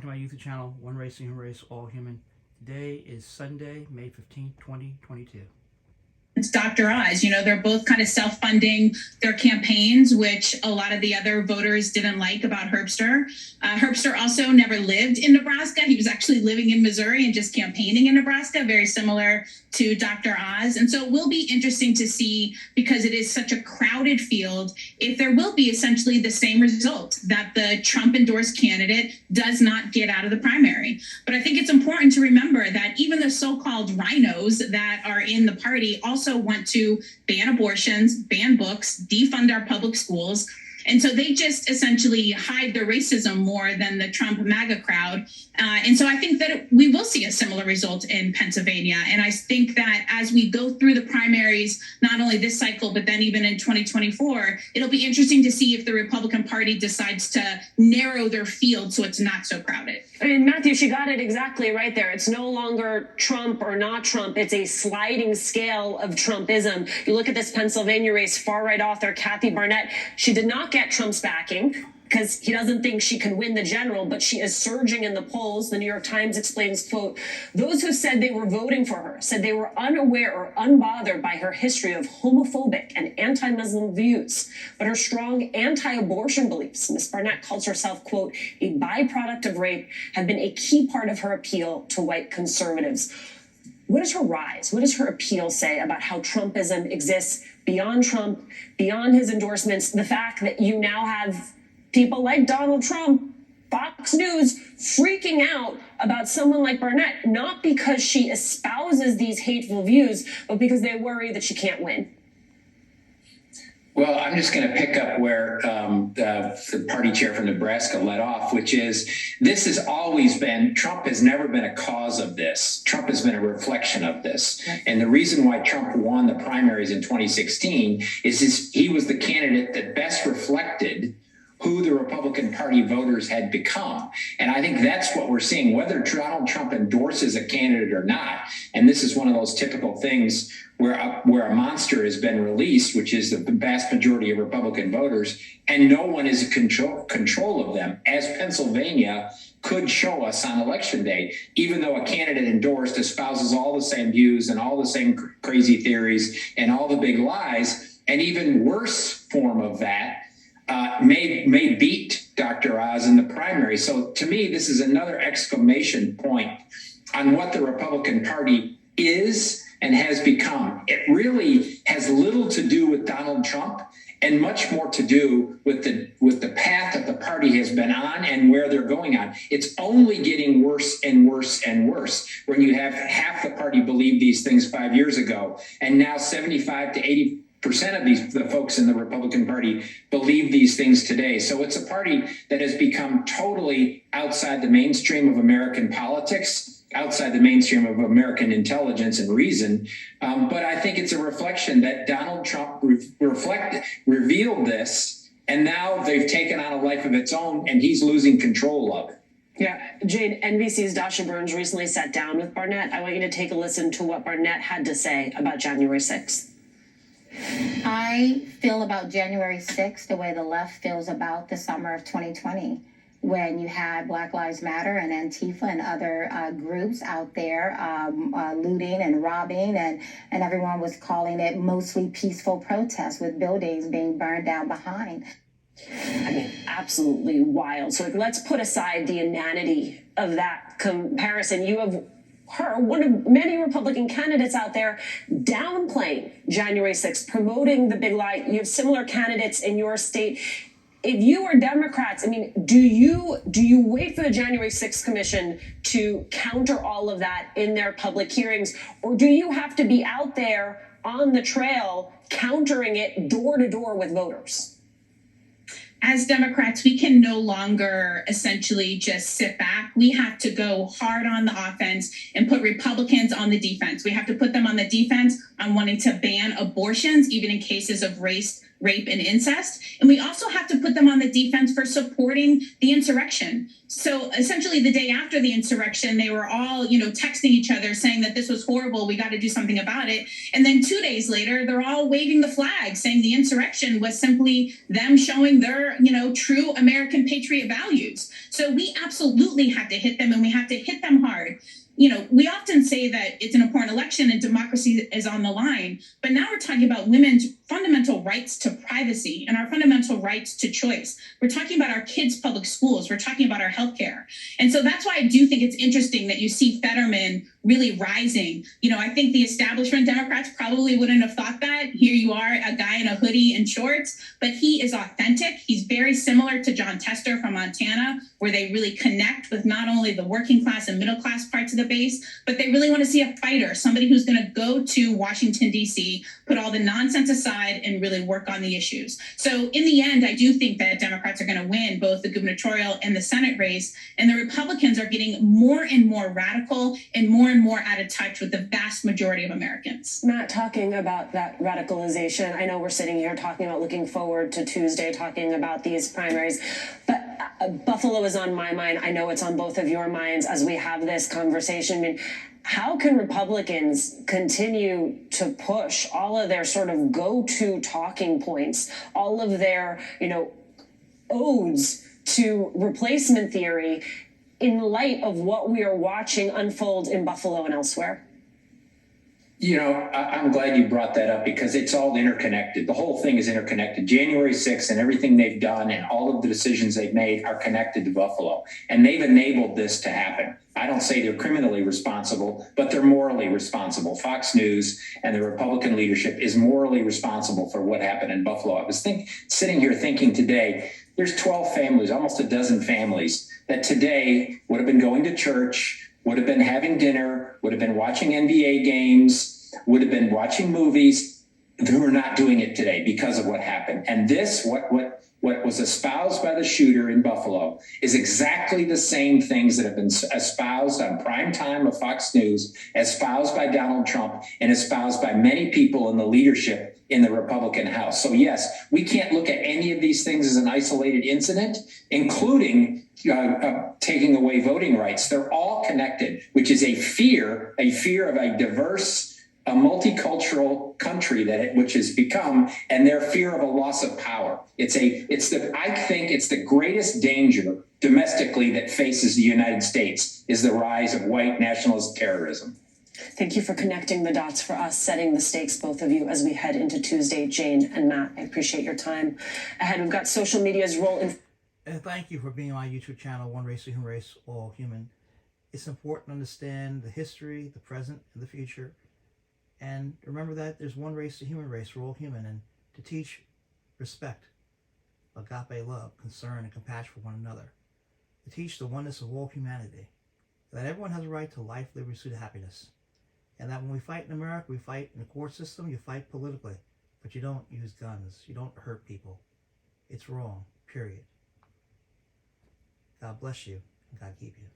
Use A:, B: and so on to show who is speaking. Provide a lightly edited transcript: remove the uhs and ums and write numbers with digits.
A: my YouTube channel, One Race, Human Race, All Human. Today is Sunday, May 15th, 2022.
B: It's Dr. Oz. You know, they're both kind of self-funding their campaigns, which a lot of the other voters didn't like about Herbster. Herbster also never lived in Nebraska. He was actually living in Missouri and just campaigning in Nebraska, very similar to Dr. Oz. And so it will be interesting to see, because it is such a crowded field, if there will be essentially the same result, that the Trump-endorsed candidate does not get out of the primary. But I think it's important to remember that even the so-called rhinos that are in the party also want to ban abortions, ban books, defund our public schools. And so they just essentially hide their racism more than the Trump MAGA crowd. And so I think that we will see a similar result in Pennsylvania. And I think that as we go through the primaries, not only this cycle, but then even in 2024, it'll be interesting to see if the Republican Party decides to narrow their field so it's not so crowded.
C: I mean, Matthew, she got it exactly right there. It's no longer Trump or not Trump. It's a sliding scale of Trumpism. You look at this Pennsylvania race, far-right author Kathy Barnett. She did not get Trump's backing because he doesn't think she can win the general, but she is surging in the polls. The New York Times explains, quote, those who said they were voting for her said they were unaware or unbothered by her history of homophobic and anti-Muslim views, but her strong anti-abortion beliefs, Ms. Barnett calls herself, quote, a byproduct of rape, have been a key part of her appeal to white conservatives. What is her rise? What does her appeal say about how Trumpism exists beyond Trump, beyond his endorsements? The fact that you now have people like Donald Trump, Fox News, freaking out about someone like Barnett, not because she espouses these hateful views, but because they worry that she can't win.
D: Well, I'm just going to pick up where the party chair from Nebraska led off, which is this has always been, Trump has never been a cause of this. Trump has been a reflection of this. And the reason why Trump won the primaries in 2016 is he was the candidate that best reflected who the Republican Party voters had become. And I think that's what we're seeing, whether Donald Trump endorses a candidate or not. And this is one of those typical things where a monster has been released, which is the vast majority of Republican voters, and no one is in control of them, as Pennsylvania could show us on election day, even though a candidate endorsed espouses all the same views and all the same crazy theories and all the big lies, an even worse form of that may beat Dr. Oz in the primary. So to me, this is another exclamation point on what the Republican Party is and has become. It really has little to do with Donald Trump and much more to do with the path that the party has been on and where they're going on. It's only getting worse and worse and worse when you have half the party believe these things 5 years ago, and now 75 to 80% of the folks in the Republican Party believe these things today. So it's a party that has become totally outside the mainstream of American politics, outside the mainstream of American intelligence and reason. But I think it's a reflection that Donald Trump revealed this, and now they've taken on a life of its own, and he's losing control of it.
C: Yeah, Jane, NBC's Dasha Burns recently sat down with Barnett. I want you to take a listen to what Barnett had to say about January 6th.
E: I feel about January 6th the way the left feels about the summer of 2020, when you had Black Lives Matter and Antifa and other groups out there looting and robbing, and everyone was calling it mostly peaceful protests with buildings being burned down behind.
C: I mean, absolutely wild. So let's put aside the inanity of that comparison. You have her, one of many Republican candidates out there, downplaying January 6th, promoting the big lie. You have similar candidates in your state. If you are Democrats, I mean, do you wait for the January 6th Commission to counter all of that in their public hearings, or do you have to be out there on the trail countering it door to door with voters?
B: As Democrats, we can no longer essentially just sit back. We have to go hard on the offense and put Republicans on the defense. We have to put them on the defense on wanting to ban abortions, even in cases of race rape, and incest. And we also have to put them on the defense for supporting the insurrection. So essentially the day after the insurrection, they were all, texting each other saying that this was horrible. We got to do something about it. And then 2 days later, they're all waving the flag saying the insurrection was simply them showing their, true American patriot values. So we absolutely have to hit them, and we have to hit them hard. We often say that it's an important election and democracy is on the line, but now we're talking about women's fundamental rights to privacy and our fundamental rights to choice. We're talking about our kids' public schools. We're talking about our healthcare. And so that's why I do think it's interesting that you see Fetterman really rising. I think the establishment Democrats probably wouldn't have thought that. Here you are, a guy in a hoodie and shorts, but he is authentic. He's very similar to John Tester from Montana, where they really connect with not only the working class and middle class parts of the base, but they really want to see a fighter, somebody who's going to go to Washington, D.C., put all the nonsense aside and really work on the issues. So in the end, I do think that Democrats are going to win both the gubernatorial and the Senate race, and the Republicans are getting more and more radical and more out of touch with the vast majority of Americans.
C: Matt, talking about that radicalization, I know we're sitting here talking about looking forward to Tuesday, talking about these primaries, but Buffalo is on my mind. I know it's on both of your minds as we have this conversation. I mean, how can Republicans continue to push all of their sort of go-to talking points, all of their, odes to replacement theory in light of what we are watching unfold in Buffalo and elsewhere?
D: I'm glad you brought that up because it's all interconnected. The whole thing is interconnected. January 6th and everything they've done and all of the decisions they've made are connected to Buffalo. And they've enabled this to happen. I don't say they're criminally responsible, but they're morally responsible. Fox News and the Republican leadership is morally responsible for what happened in Buffalo. I was sitting here thinking today, there's 12 families, almost a dozen families that today would have been going to church, would have been having dinner, would have been watching NBA games, would have been watching movies, who are not doing it today because of what happened. And this, what was espoused by the shooter in Buffalo is exactly the same things that have been espoused on prime time of Fox News, espoused by Donald Trump, and espoused by many people in the leadership in the Republican House. So yes, we can't look at any of these things as an isolated incident, including taking away voting rights. They're all connected, which is a fear of a diverse, a multicultural country which has become, and their fear of a loss of power. I think it's the greatest danger domestically that faces the United States is the rise of white nationalist terrorism.
C: Thank you for connecting the dots for us, setting the stakes, both of you, as we head into Tuesday. Jane and Matt, I appreciate your time. Ahead, we've got social media's role in...
A: And thank you for being on my YouTube channel, One Race, Human Race, All Human. It's important to understand the history, the present, and the future. And remember that there's one race, the human race, we're all human. And to teach respect, agape love, concern, and compassion for one another. To teach the oneness of all humanity. That everyone has a right to life, liberty, pursuit of happiness. And that when we fight in America, we fight in the court system, you fight politically. But you don't use guns. You don't hurt people. It's wrong, period. God bless you, and God keep you.